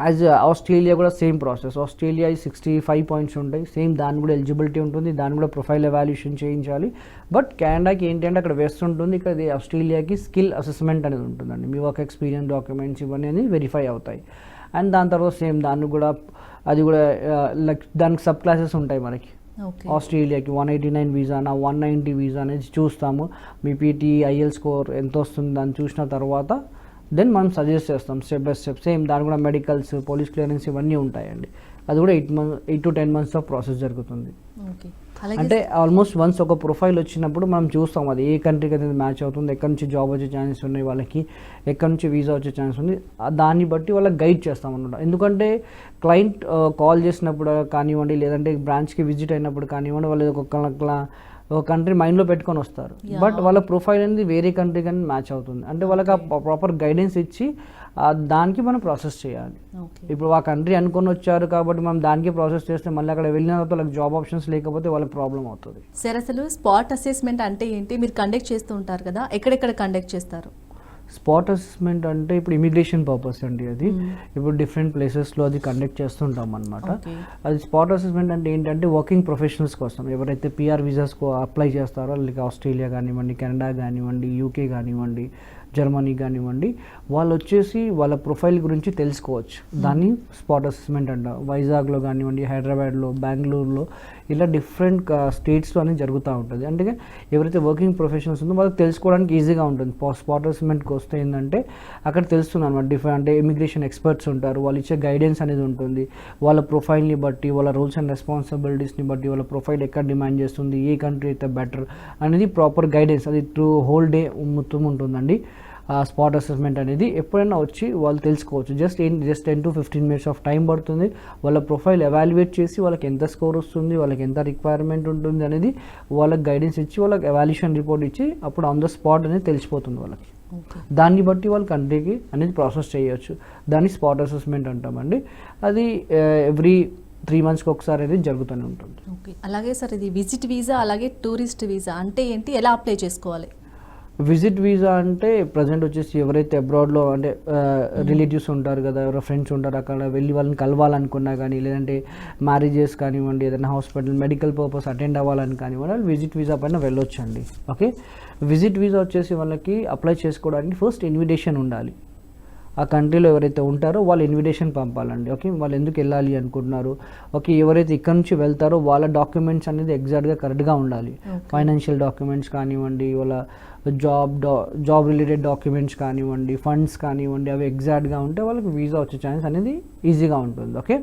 as Australia కూడా సేమ్ ప్రాసెస్. ఆస్ట్రేలియా 65 పాయింట్స్ ఉంటాయి, సేమ్ దాని కూడా ఎలిజిబిలిటీ ఉంటుంది, దాని కూడా ప్రొఫైల్ ఎవాల్యుయేషన్ చేయించాలి. బట్ కెనడాకి ఏంటంటే అక్కడ వెస్ట్ ఉంటుంది, ఇక్కడ ఆస్ట్రేలియాకి స్కిల్ అసెస్మెంట్ అనేది ఉంటుందండి. మీ వర్క్ ఎక్స్పీరియన్స్ డాక్యుమెంట్స్ ఇవన్నీ వెరిఫై అవుతాయి. అండ్ దాని తర్వాత సేమ్ దాన్ని కూడా అది కూడా లైక్ దానికి సబ్ క్లాసెస్ ఉంటాయి మనకి. ఆస్ట్రేలియాకి 189 వీసానా 190 వీసా అనేది చూస్తాము. మీ పీటీ ఐఎల్ స్కోర్ ఎంత వస్తుంది దాన్ని చూసిన తర్వాత దెన్ మనం సజెస్ట్ చేస్తాం స్టెప్ బై స్టెప్. సేమ్ దాని కూడా మెడికల్స్, పోలీస్ క్లియరెన్స్ ఇవన్నీ ఉంటాయండి. అది కూడా 8 to 10 months ఆఫ్ ప్రాసెస్ జరుగుతుంది. అంటే ఆల్మోస్ట్ వన్స్ ఒక ప్రొఫైల్ వచ్చినప్పుడు మనం చూస్తాం అది ఏ కంట్రీకి అయితే మ్యాచ్ అవుతుంది, ఎక్కడి నుంచి జాబ్ వచ్చే ఛాన్సెస్ ఉన్నాయి వాళ్ళకి, ఎక్కడి నుంచి వీసా వచ్చే ఛాన్స్ ఉంది, దాన్ని బట్టి వాళ్ళకి గైడ్ చేస్తాం అన్నమాట. ఎందుకంటే క్లయింట్ కాల్ చేసినప్పుడు కానివ్వండి, లేదంటే బ్రాంచ్కి విజిట్ అయినప్పుడు కానివ్వండి, వాళ్ళు ఒక కంట్రీ మైండ్లో పెట్టుకొని వస్తారు. బట్ వాళ్ళ ప్రొఫైల్ అనేది వేరే కంట్రీ కానీ మ్యాచ్ అవుతుంది. అంటే వాళ్ళకి ఆ ప్రాపర్ గైడెన్స్ ఇచ్చి దానికి మనం ప్రాసెస్ చేయాలి. ఇప్పుడు ఆ కంట్రీ అనుకొని వచ్చారు కాబట్టి మనం దానికి ప్రాసెస్ చేస్తే మళ్ళీ అక్కడ వెళ్ళిన తర్వాత వాళ్ళకి జాబ్ ఆప్షన్స్ లేకపోతే వాళ్ళకి ప్రాబ్లం అవుతుంది. సార్ అసలు స్పాట్ అసెస్మెంట్ అంటే ఏంటి? మీరు కండక్ట్ చేస్తూ ఉంటారు కదా, ఎక్కడెక్కడ కండక్ట్ చేస్తారు? స్పాట్ అసెస్మెంట్ అంటే ఇప్పుడు ఇమిగ్రేషన్ పర్పస్ అండి. అది ఇప్పుడు డిఫరెంట్ ప్లేసెస్లో అది కండక్ట్ చేస్తుంటాం అనమాట. అది స్పాట్ అసెస్మెంట్ అంటే ఏంటంటే వర్కింగ్ ప్రొఫెషనల్స్ కోసం ఎవరైతే పిఆర్ వీసాస్కు అప్లై చేస్తారో, వాళ్ళకి ఆస్ట్రేలియా కానివ్వండి, కెనడా కానివ్వండి, యూకే కానివ్వండి, జర్మనీ కానివ్వండి, వాళ్ళు వచ్చేసి వాళ్ళ ప్రొఫైల్ గురించి తెలుసుకోవచ్చు. దాన్ని స్పాట్ అసెస్మెంట్ అంట. వైజాగ్లో కానివ్వండి, హైదరాబాద్లో, బెంగళూరులో ఇలా డిఫరెంట్ స్టేట్స్లో అనేది జరుగుతూ ఉంటుంది. అంటే ఎవరైతే వర్కింగ్ ప్రొఫెషనల్స్ ఉందో వాళ్ళకి తెలుసుకోవడానికి ఈజీగా ఉంటుంది. స్పాట్ అసెస్మెంట్కి వస్తే ఏంటంటే అక్కడ తెలుస్తుంది అనమాట. డిఫరెంట్ అంటే ఇమిగ్రేషన్ ఎక్స్పర్ట్స్ ఉంటారు, వాళ్ళు ఇచ్చే గైడెన్స్ అనేది ఉంటుంది. వాళ్ళ ప్రొఫైల్ని బట్టి, వాళ్ళ రోల్స్ అండ్ రెస్పాన్సిబిలిటీస్ని బట్టి, వాళ్ళ ప్రొఫైల్ ఎక్కడ డిమాండ్ చేస్తుంది, ఏ కంట్రీ అయితే బెటర్ అనేది ప్రాపర్ గైడెన్స్ అది త్రూ హోల్ డే మొత్తం ఉంటుందండి. స్పాట్ అసెస్మెంట్ అనేది ఎప్పుడైనా వచ్చి వాళ్ళు తెలుసుకోవచ్చు. Just 10 to 15 minutes of time పడుతుంది. వాళ్ళ ప్రొఫైల్ ఎవాల్యుయేట్ చేసి వాళ్ళకి ఎంత స్కోర్ వస్తుంది, వాళ్ళకి ఎంత రిక్వైర్మెంట్ ఉంటుంది అనేది వాళ్ళకి గైడెన్స్ ఇచ్చి, వాళ్ళకి ఎవాల్యుయేషన్ రిపోర్ట్ ఇచ్చి అప్పుడు ఆన్ ద స్పాట్ అనేది తెలిసిపోతుంది వాళ్ళకి. దాన్ని బట్టి వాళ్ళ కంట్రీకి అనేది ప్రాసెస్ చేయొచ్చు. దాన్ని స్పాట్ అసెస్మెంట్ అంటామండి. అది ఎవ్రీ 3 monthsకి ఒకసారి అనేది జరుగుతూనే ఉంటుంది. అలాగే సార్, ఇది విజిట్ వీసా అలాగే టూరిస్ట్ వీసా అంటే ఏంటి, ఎలా అప్లై చేసుకోవాలి? విజిట్ వీసా అంటే ప్రజెంట్ వచ్చేసి ఎవరైతే అబ్రాడ్లో అంటే రిలేటివ్స్ ఉంటారు కదా, ఎవరో ఫ్రెండ్స్ ఉంటారు, అక్కడ వెళ్ళి వాళ్ళని కలవాలనుకున్నా కానీ, లేదంటే మ్యారేజెస్ కానివ్వండి, ఏదైనా హాస్పిటల్ మెడికల్ పర్పస్ అటెండ్ అవ్వాలని కానివ్వండి, వాళ్ళు విజిట్ వీసా పైన వెళ్ళొచ్చు అండి. ఓకే, విజిట్ వీసా వచ్చేసి వాళ్ళకి అప్లై చేసుకోవడానికి ఫస్ట్ ఇన్విటేషన్ ఉండాలి. ఆ కంట్రీలో ఎవరైతే ఉంటారో వాళ్ళు ఇన్విటేషన్ పంపాలండి. ఓకే, వాళ్ళు ఎందుకు వెళ్ళాలి అనుకుంటున్నారు, ఓకే, ఎవరైతే ఇక్కడ నుంచి వెళ్తారో వాళ్ళ డాక్యుమెంట్స్ అనేది ఎగ్జాక్ట్గా కరెక్ట్గా ఉండాలి. ఫైనాన్షియల్ డాక్యుమెంట్స్ కానివ్వండి, వాళ్ళ జాబ్ రిలేటెడ్ డాక్యుమెంట్స్ కానివ్వండి, ఫండ్స్ కానివ్వండి, అవి ఎగ్జాక్ట్గా ఉంటే వాళ్ళకి వీసా వచ్చే ఛాన్స్ అనేది ఈజీగా ఉంటుంది. ఓకే,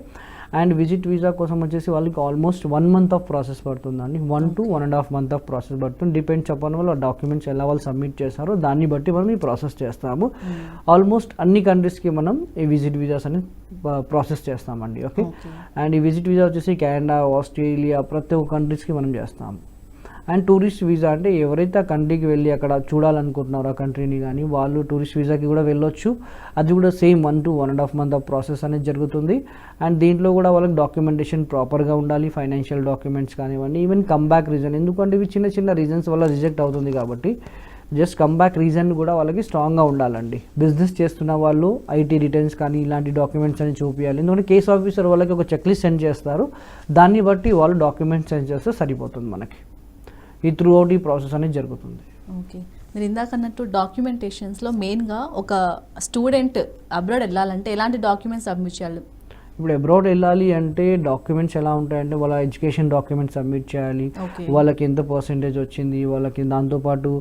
అండ్ విజిట్ వీసా కోసం వచ్చేసి వాళ్ళకి ఆల్మోస్ట్ 1 month ఆఫ్ ప్రాసెస్ పడుతుందండి. 1 to 1.5 months ఆఫ్ ప్రాసెస్ పడుతుంది. డిపెండ్స్ అపాన్ వాళ్ళ డాక్యుమెంట్స్ ఎలా వాళ్ళు సబ్మిట్ చేస్తారో దాన్ని బట్టి మనం ఈ ప్రాసెస్ చేస్తాము. ఆల్మోస్ట్ అన్ని కంట్రీస్కి మనం ఈ విజిట్ వీసాస్ అనేది ప్రాసెస్ చేస్తామండి. ఓకే, అండ్ ఈ విజిట్ వీసా వచ్చేసి కెనడా, ఆస్ట్రేలియా ప్రతి ఒక్క కంట్రీస్కి మనం చేస్తాము. అండ్ టూరిస్ట్ వీసా అంటే ఎవరైతే ఆ కంట్రీకి వెళ్ళి అక్కడ చూడాలనుకుంటున్నారో ఆ కంట్రీని కానీ, వాళ్ళు టూరిస్ట్ వీసాకి కూడా వెళ్ళొచ్చు. అది కూడా same 1 to 1.5 months of process అనేది జరుగుతుంది. అండ్ దీంట్లో కూడా వాళ్ళకి డాక్యుమెంటేషన్ ప్రాపర్గా ఉండాలి, ఫైనాన్షియల్ డాక్యుమెంట్స్ కానివ్వండి, ఈవెన్ కమ్బ్యాక్ రీజన్, ఎందుకంటే ఇవి చిన్న చిన్న రీజన్స్ వల్ల రిజెక్ట్ అవుతుంది కాబట్టి జస్ట్ కమ్బ్యాక్ రీజన్ కూడా వాళ్ళకి స్ట్రాంగ్గా ఉండాలండి. బిజినెస్ చేస్తున్న వాళ్ళు ఐటీ రిటర్న్స్ కానీ ఇలాంటి డాక్యుమెంట్స్ అని చూపించాలి. ఎందుకంటే కేస్ ఆఫీసర్ వాళ్ళకి ఒక చెక్ లిస్ట్ సెండ్ చేస్తారు, దాన్ని బట్టి వాళ్ళు డాక్యుమెంట్స్ సెండ్ చేస్తే సరిపోతుంది మనకి. ఈ త్రూ అవుట్ ఈ ప్రాసెస్ అనేది జరుగుతుంది. ఓకే, మీరు ఇందాక అన్నట్టు డాక్యుమెంటేషన్స్లో మెయిన్గా ఒక స్టూడెంట్ అబ్రాడ్ వెళ్ళాలంటే ఎలాంటి డాక్యుమెంట్స్ సబ్మిట్ చేయాలి? ఇప్పుడు అబ్రాడ్ వెళ్ళాలి అంటే డాక్యుమెంట్స్ ఎలా ఉంటాయంటే వాళ్ళ ఎడ్యుకేషన్ డాక్యుమెంట్స్ సబ్మిట్ చేయాలి, వాళ్ళకి ఎంత పర్సెంటేజ్ వచ్చింది, వాళ్ళకి దాంతోపాటు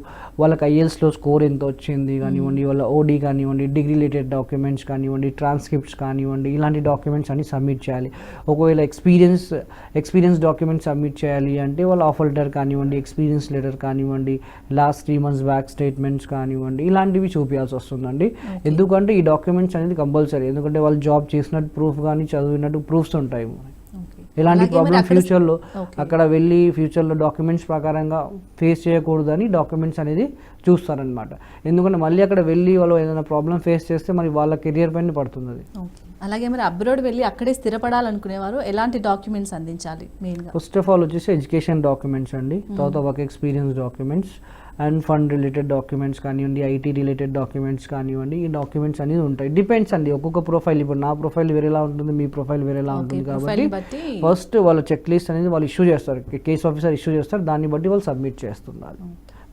వాళ్ళకి ఐఎల్స్లో స్కోర్ ఎంత వచ్చింది కానివ్వండి, వాళ్ళ ఓడి కానివ్వండి, డిగ్రీ రిలేటెడ్ డాక్యుమెంట్స్ కానివ్వండి, ట్రాన్స్క్రిప్ట్స్ కానివ్వండి, ఇలాంటి డాక్యుమెంట్స్ అన్ని సబ్మిట్ చేయాలి. ఒకవేళ ఎక్స్పీరియన్స్ డాక్యుమెంట్స్ సబ్మిట్ చేయాలి అంటే వాళ్ళ ఆఫర్ లెటర్ కానివ్వండి, ఎక్స్పీరియన్స్ లెటర్ కానివ్వండి, లాస్ట్ 3 months బ్యాక్ స్టేట్మెంట్స్ కానివ్వండి, ఇలాంటివి చూపించాల్సి వస్తుందండి. ఎందుకంటే ఈ డాక్యుమెంట్స్ అనేది కంపల్సరీ, ఎందుకంటే వాళ్ళు జాబ్ చేసినట్టు ప్రూఫ్ కానీ చదివినట్టు ప్రూఫ్స్ ఉంటాయి. ఎలాంటి ప్రాబ్లమ్ ఫ్యూచర్లో అక్కడ వెళ్ళి ఫ్యూచర్లో డాక్యుమెంట్స్ ప్రకారంగా ఫేస్ చేయకూడదని డాక్యుమెంట్స్ అనేది చూస్తారనమాట. ఎందుకంటే మళ్ళీ అక్కడ వెళ్ళి వాళ్ళు ఏదైనా ప్రాబ్లం ఫేస్ చేస్తే మరి వాళ్ళ కెరియర్ పైన పడుతుంది అది. అలాగే మరి అబ్రాడ్ వెళ్ళి అక్కడే స్థిరపడాలనుకునేవారు ఎలాంటి డాక్యుమెంట్స్ అందించాలి మెయిన్గా? ఫస్ట్ ఆఫ్ ఆల్ వచ్చేసి ఎడ్యుకేషన్ డాక్యుమెంట్స్ అండి, తర్వాత work experience documents and fund related documents కానివ్వండి, ఐటీ రిలేటెడ్ డాక్యుమెంట్స్ కానివ్వండి, ఈ డాక్యుమెంట్స్ అనేది ఉంటాయి. డిపెండ్స్ అండి, ఒక్కొక్క ప్రొఫైల్, ఇప్పుడు నా ప్రొఫైల్ వేరేలా ఉంటుంది, మీ ప్రొఫైల్ వేరేలా ఉంటుంది కాబట్టి ఫస్ట్ వాళ్ళ చెక్ లిస్ట్ అనేది వాళ్ళు ఇష్యూ చేస్తారు, కేస్ ఆఫీసర్ ఇష్యూ చేస్తారు, దాన్ని బట్టి వాళ్ళు సబ్మిట్ చేస్తున్నారు.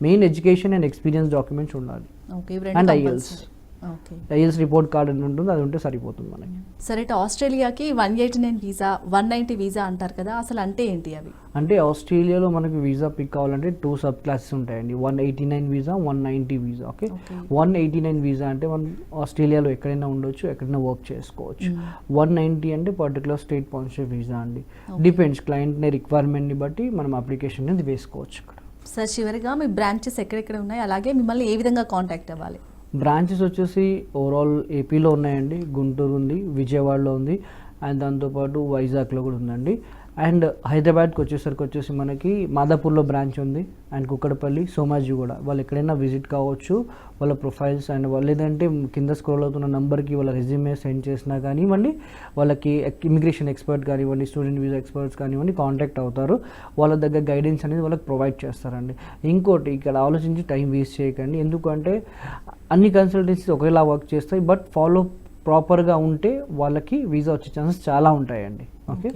Main education and experience documents ఉండాలి అండ్ ఐఎల్స్ రిపోర్ట్ కార్డ్ అని ఉంటుంది, అది ఉంటే సరిపోతుంది మనకి. సరే, ఆస్ట్రేలియాకి 189 వీసా 190 వీసా అంటారు కదా, అసలు అంటే ఏంటి అవి? అంటే ఆస్ట్రేలియాలో మనకి వీసా పిక్ కావాలంటే 2 సబ్ క్లాసెస్ ఉంటాయండి, 189 వీసా 190 వీసా. ఓకే, 189 వీసా అంటే మనం ఆస్ట్రేలియాలో ఎక్కడైనా ఉండొచ్చు, ఎక్కడైనా వర్క్ చేసుకోవచ్చు. 190 అంటే పర్టికులర్ స్టేట్ స్పాన్సర్షిప్ వీసా అండి. డిపెండ్స్ క్లయింట్ రిక్వైర్మెంట్ని బట్టి మనం అప్లికేషన్ అనేది వేసుకోవచ్చు ఇక్కడ. సార్, చివరిగా మీ బ్రాంచెస్ ఎక్కడెక్కడ ఉన్నాయి, అలాగే మిమ్మల్ని ఏ విధంగా కాంటాక్ట్ అవ్వాలి? బ్రాంచెస్ వచ్చేసి ఓవరాల్ ఏపీలో ఉన్నాయండి, గుంటూరు ఉంది, విజయవాడలో ఉంది, అండ్ దాంతోపాటు వైజాగ్లో కూడా ఉందండి. అండ్ హైదరాబాద్కి వచ్చేసి మనకి మాదాపూర్లో బ్రాంచ్ ఉంది, అండ్ కుక్కడపల్లి, సోమాజిగూడ. వాళ్ళు ఎక్కడైనా విజిట్ కావచ్చు, వాళ్ళ ప్రొఫైల్స్ అండ్ వాళ్ళు లేదంటే కింద స్క్రోల్ అవుతున్న నెంబర్కి వాళ్ళ రెజ్యూమే సెండ్ చేసినా కానివ్వండి, వాళ్ళకి ఇమిగ్రేషన్ ఎక్స్పర్ట్ కానివ్వండి, స్టూడెంట్ వీసా ఎక్స్పర్ట్స్ కానివ్వండి కాంటాక్ట్ అవుతారు. వాళ్ళ దగ్గర గైడెన్స్ అనేది వాళ్ళకి ప్రొవైడ్ చేస్తారండి. ఇంకోటి ఇక్కడ ఆలోచించి టైం వేస్ట్ చేయకండి, ఎందుకంటే అన్ని కన్సల్టెన్సీస్ ఒకేలా వర్క్ చేస్తాయి, బట్ ఫాలో ప్రాపర్గా ఉంటే వాళ్ళకి వీసా వచ్చే ఛాన్సెస్ చాలా ఉంటాయండి. ఓకే,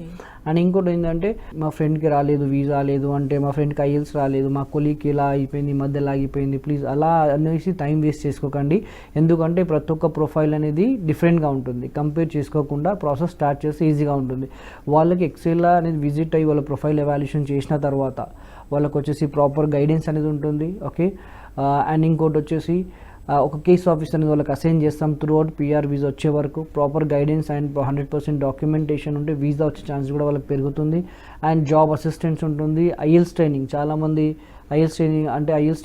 అండ్ ఇంకోటి ఏంటంటే మా ఫ్రెండ్కి రాలేదు, వీసా లేదు అంటే, మా ఫ్రెండ్కి ఐఎల్స్ రాలేదు, మా కొలీగ్కి ఇలా అయిపోయింది, మధ్యలో ఆగిపోయింది, ప్లీజ్ అలా అనేసి టైం వేస్ట్ చేసుకోకండి. ఎందుకంటే ప్రతి ఒక్క ప్రొఫైల్ అనేది డిఫరెంట్గా ఉంటుంది, కంపేర్ చేసుకోకుండా ప్రాసెస్ స్టార్ట్ చేస్తే ఈజీగా ఉంటుంది. వాళ్ళకి ఎక్సెల్ అనేది విజిట్ అయ్యి వాళ్ళ ప్రొఫైల్ ఎవాల్యుయేషన్ చేసిన తర్వాత వాళ్ళకి వచ్చేసి ప్రాపర్ గైడెన్స్ అనేది ఉంటుంది. ఓకే, అండ్ ఇంకోటి వచ్చేసి ఒక కేస్ ఆఫీసర్ అనేది వాళ్ళకి అసైన్ చేస్తాం త్రూ అవుట్ పిఆర్ వీసా వచ్చే వరకు. ప్రాపర్ గైడెన్స్ అండ్ 100% డాక్యుమెంటేషన్ ఉంటే వీసా వచ్చే ఛాన్స్ కూడా వాళ్ళకి పెరుగుతుంది. అండ్ జాబ్ అసిస్టెన్స్ ఉంటుంది. ఐఎల్స్ ట్రైనింగ్, చాలామంది ఐఎల్స్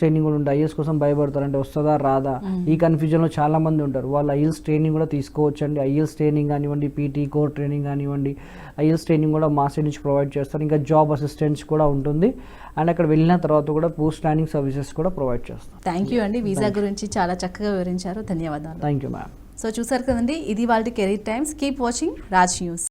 ట్రైనింగ్ కూడా ఉంటుంది. ఐఎల్స్ కోసం భయపడతారు, అంటే వస్తుందా రాదా, ఈ కన్ఫ్యూజన్లో చాలామంది ఉంటారు. వాళ్ళు ఐఎల్స్ ట్రైనింగ్ కూడా తీసుకోవచ్చు అండి. ఐఎల్స్ ట్రైనింగ్ కానివ్వండి, పీటీ కోర్ ట్రైనింగ్ కానివ్వండి, ఐఎల్స్ ట్రైనింగ్ కూడా మా సైడ్ నుంచి ప్రొవైడ్ చేస్తారు. ఇంకా జాబ్ అసిస్టెన్స్ కూడా ఉంటుంది, అండ్ అక్కడ వెళ్ళిన తర్వాత కూడా పోస్ట్ ట్రైనింగ్ సర్వీసెస్ కూడా ప్రొవైడ్ చేస్తాం. థ్యాంక్ యూ అండి, వీసా గురించి చాలా చక్కగా వివరించారు, ధన్యవాదాలు. Thank you ma'am. సో చూసారు కదండి, ఇది వాళ్ళ career times. Keep watching Raj news.